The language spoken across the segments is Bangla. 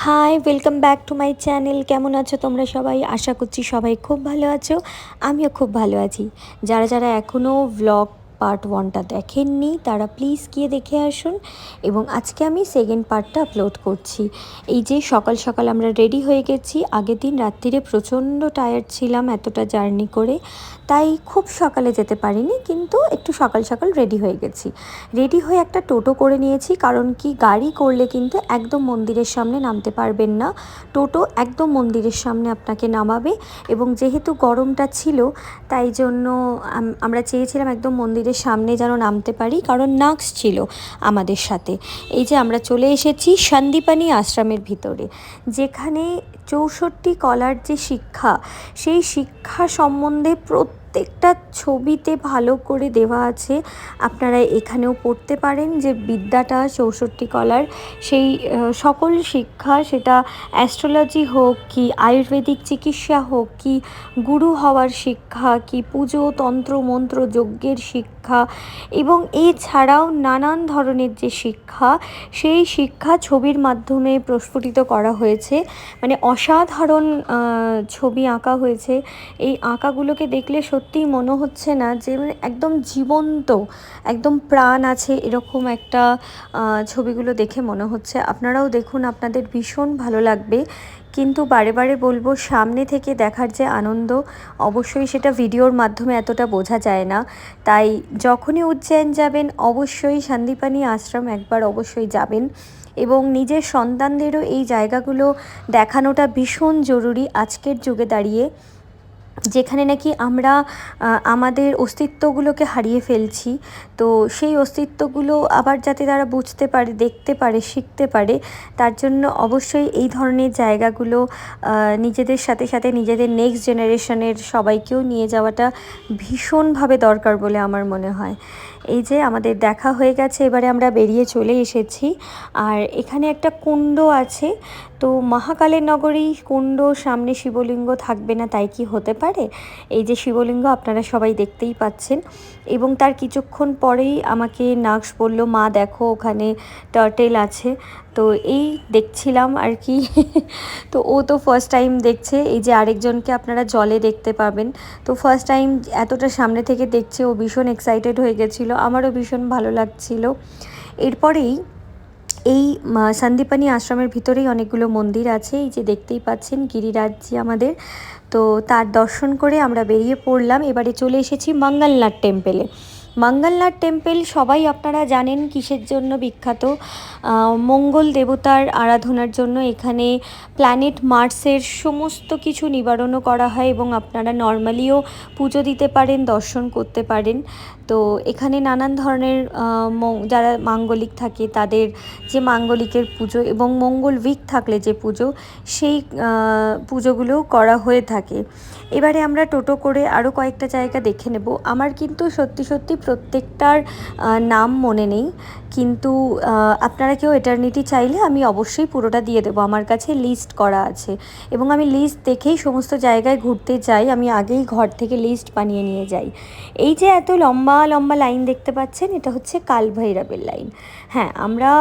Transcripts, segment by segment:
High, welcome back to my channel. কেমন আছো তোমরা সবাই? আশা করছি সবাই খুব ভালো আছো। আমিও খুব ভালো আছি। যারা যারা এখনও ভ্লগ পার্ট 1টা দেখেননি তারা প্লিজ গিয়ে দেখে আসুন। এবং আজকে আমি সেকেন্ড পার্টটা আপলোড করছি। এই যে সকাল সকাল আমরা রেডি হয়ে গেছি। আগের দিন রাত্রিরে প্রচণ্ড টায়ার্ড ছিলাম এতটা জার্নি করে, তাই খুব সকালে যেতে পারিনি, কিন্তু একটু সকাল সকাল রেডি হয়ে গেছি। রেডি হয়ে একটা টোটো করে নিয়েছি, কারণ কি গাড়ি করলে কিন্তু একদম মন্দিরের সামনে নামতে পারবেন না। টোটো একদম মন্দিরের সামনে আপনাকে নামাবে, এবং যেহেতু গরমটা ছিল তাই জন্য আমরা চেয়েছিলাম একদম মন্দিরের সামনে যেন নামতে পারি, কারণ নাক্স ছিল আমাদের সাথে। এই যে আমরা চলে এসেছি সন্দীপানি আশ্রমের ভিতরে, যেখানে 64 কলার যে শিক্ষা, সেই শিক্ষা সম্বন্ধে প্রত্যেকটা ছবিতে ভালো করে দেওয়া আছে। আপনারা এখানেও পড়তে পারেন যে বিদ্যাটা 64 কলার, সেই সকল শিক্ষা, সেটা অ্যাস্ট্রোলজি হোক কি আয়ুর্বেদিক চিকিৎসা হোক কি গুরু হওয়ার শিক্ষা কি পুজো তন্ত্র মন্ত্র যজ্ঞের শিক্ষা, এবং এছাড়াও নানান ধরনের যে শিক্ষা, সেই শিক্ষা ছবির মাধ্যমে প্রস্ফুটিত করা হয়েছে। মানে অসাধারণ ছবি আঁকা হয়েছে। এই আঁকাগুলোকে দেখলে সত্যিই মনে হচ্ছে না যে একদম জীবন্ত, একদম প্রাণ আছে এরকম একটা ছবিগুলো দেখে মনে হচ্ছে। আপনারাও দেখুন, আপনাদের ভীষণ ভালো লাগবে। কিন্তু বারে বারে বলবো, সামনে থেকে দেখার যে আনন্দ, অবশ্যই সেটা ভিডিওর মাধ্যমে এতটা বোঝা যায় না। তাই যখনই উজ্জয়ন যাবেন অবশ্যই সন্দীপানি আশ্রম একবার অবশ্যই যাবেন, এবং নিজের সন্তানদেরও এই জায়গাগুলো দেখানোটা ভীষণ জরুরি আজকের যুগে দাঁড়িয়ে, যেখানে নাকি আমরা আমাদের অস্তিত্বগুলোকে হারিয়ে ফেলছি। তো সেই অস্তিত্বগুলো আবার যাতে তারা বুঝতে পারে, দেখতে পারে, শিখতে পারে, তার জন্য অবশ্যই এই ধরনের জায়গাগুলো নিজেদের সাথে সাথে নিজেদের নেক্সট জেনারেশনের সবাইকেও নিয়ে যাওয়াটা ভীষণভাবে দরকার বলে আমার মনে হয়। এই যে আমাদের দেখা হয়ে গেছে, এবারে আমরা বেরিয়ে চলে এসেছি। আর এখানে একটা কুণ্ড আছে। তো মহাকালের নগরী কুণ্ড, সামনে শিবলিঙ্গ থাকবে না তাই কি হতে পারে? এই যে শিবলিঙ্গ আপনারা সবাই দেখতেই পাচ্ছেন। এবং তার কিছুক্ষণ পরেই আমাকে নাক্স বলল, মা দেখো ওখানে টার্টেল আছে। তো এই দেখছিলাম আর কি। তো ও তো ফার্স্ট টাইম দেখছে। এই যে আরেকজনকে আপনারা জলে দেখতে পাবেন, তো ফার্স্ট টাইম এতটা সামনে থেকে দেখছে। ও ভীষণ এক্সাইটেড হয়ে গেছিলো, আমারও ভীষণ ভালো লাগছিল। এরপরেই এই সন্দীপানি আশ্রমের ভিতরেই অনেকগুলো মন্দির আছে, এই যে দেখতেই পাচ্ছেন গিরিরাজজি আমাদের। তো তার দর্শন করে আমরা বেরিয়ে পড়লাম। এবারে চলে এসেছি মঙ্গলনাথ টেম্পেলে। মঙ্গলনাথ টেম্পল সবাই আপনারা জানেন কিসের জন্য বিখ্যাত। মঙ্গল দেবতার আরাধনার জন্য এখানে প্ল্যানেট মার্সের সমস্ত কিছু নিবারণও করা হয়, এবং আপনারা নর্মালিও পুজো দিতে পারেন, দর্শন করতে পারেন। তো এখানে নানান ধরনের যারা মাঙ্গলিক থাকে তাদের যে মাঙ্গলিকের পুজো, এবং মঙ্গল উইক থাকলে যে পুজো, সেই পুজোগুলোও করা হয়ে থাকে। এবারে আমরা টোটো করে আরও কয়েকটা জায়গা দেখে নেব। আমার কিন্তু সত্যি সত্যি প্রত্যেকটার নাম মনে নেই, কিন্তু আপনারা কেউ এটারনিটি চাইলে আমি অবশ্যই পুরোটা দিয়ে দেবো। আমার কাছে লিস্ট করা আছে, এবং আমি লিস্ট দেখেই সমস্ত জায়গায় ঘুরতে যাই। আমি আগেই ঘর থেকে লিস্ট বানিয়ে নিয়ে যাই। এই যে এত লম্বা লম্বা লাইন দেখতে পাচ্ছেন, এটা হচ্ছে কালভৈরবের লাইন। হ্যাঁ, আমরা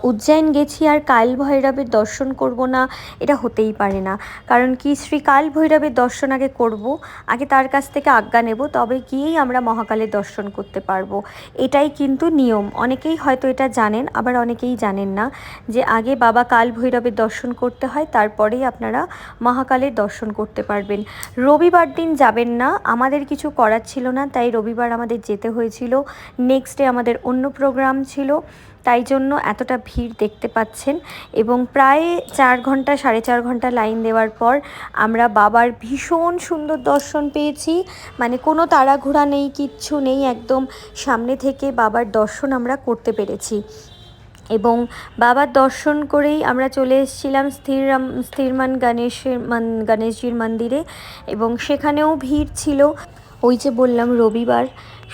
উজ্জয়ন গেছি আর কাল ভৈরবের দর্শন করব না, এটা হতেই পারে না। কারণ কি, শ্রী কাল ভৈরবের দর্শন আগে করব, আগে তার কাছ থেকে আজ্ঞা নেব, তবে গিয়েই আমরা মহাকালের দর্শন করতে পারবো। এটাই কিন্তু নিয়ম। অনেকেই হয়তো এটা জানেন, আবার অনেকেই জানেন না যে আগে বাবা কাল ভৈরবের দর্শন করতে হয়, তারপরেই আপনারা মহাকালের দর্শন করতে পারবেন। রবিবার দিন যাবেন না, আমাদের কিছু করার ছিল না, তাই রবিবার আমাদের যেতে হয়েছিল। নেক্সট ডে আমাদের অন্য প্রোগ্রাম ছিল, তাই জন্য এতটা ভিড় দেখতে পাচ্ছেন। এবং প্রায় 4 ঘন্টা 4.5 ঘন্টা লাইন দেওয়ার পর আমরা বাবার ভীষণ সুন্দর দর্শন পেয়েছি। মানে কোনো তাড়াহুড়া নেই, কিচ্ছু নেই, একদম সামনে থেকে বাবার দর্শন আমরা করতে পেরেছি। এবং বাবার দর্শন করেই আমরা চলে এসেছিলাম স্থিরমান গণেশজির মন্দিরে, এবং সেখানেও ভিড় ছিল। ওই যে বললাম রবিবার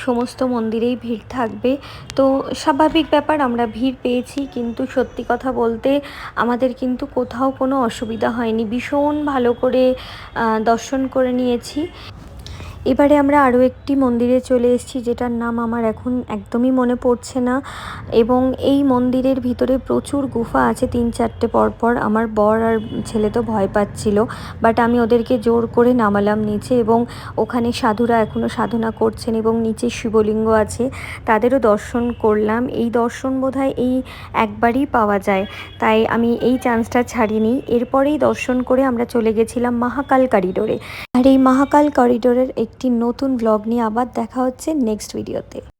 সমস্ত মন্দিরেই ভিড় থাকবে, তো স্বাভাবিক ব্যাপার, আমরা ভিড় পেয়েছি। কিন্তু সত্যি কথা বলতে আমাদের কিন্তু কোথাও কোনো অসুবিধা হয়নি, ভীষণ ভালো করে দর্শন করে নিয়েছি। এবারে আমরা আরও একটি মন্দিরে চলে এসেছি, যেটার নাম আমার এখন একদমই মনে পড়ছে না। এবং এই মন্দিরের ভিতরে প্রচুর গুফা আছে, 3-4টে পরপর। আমার বর আর ছেলে তো ভয় পাচ্ছিল, বাট আমি ওদেরকে জোর করে নামালাম নিচে। এবং ওখানে সাধুরা এখনও সাধনা করছেন এবং নিচে শিবলিঙ্গ আছে, তাদেরও দর্শন করলাম। এই দর্শন বোধহয় এই একবারই পাওয়া যায়, তাই আমি এই চান্সটা ছাড়িনি। এরপরেই দর্শন করে আমরা চলে গেছিলাম মহাকাল করিডোরে। আর এই মহাকাল করিডোরের একটি নতুন ব্লগ নিয়ে আবার দেখা হচ্ছে নেক্সট ভিডিওতে।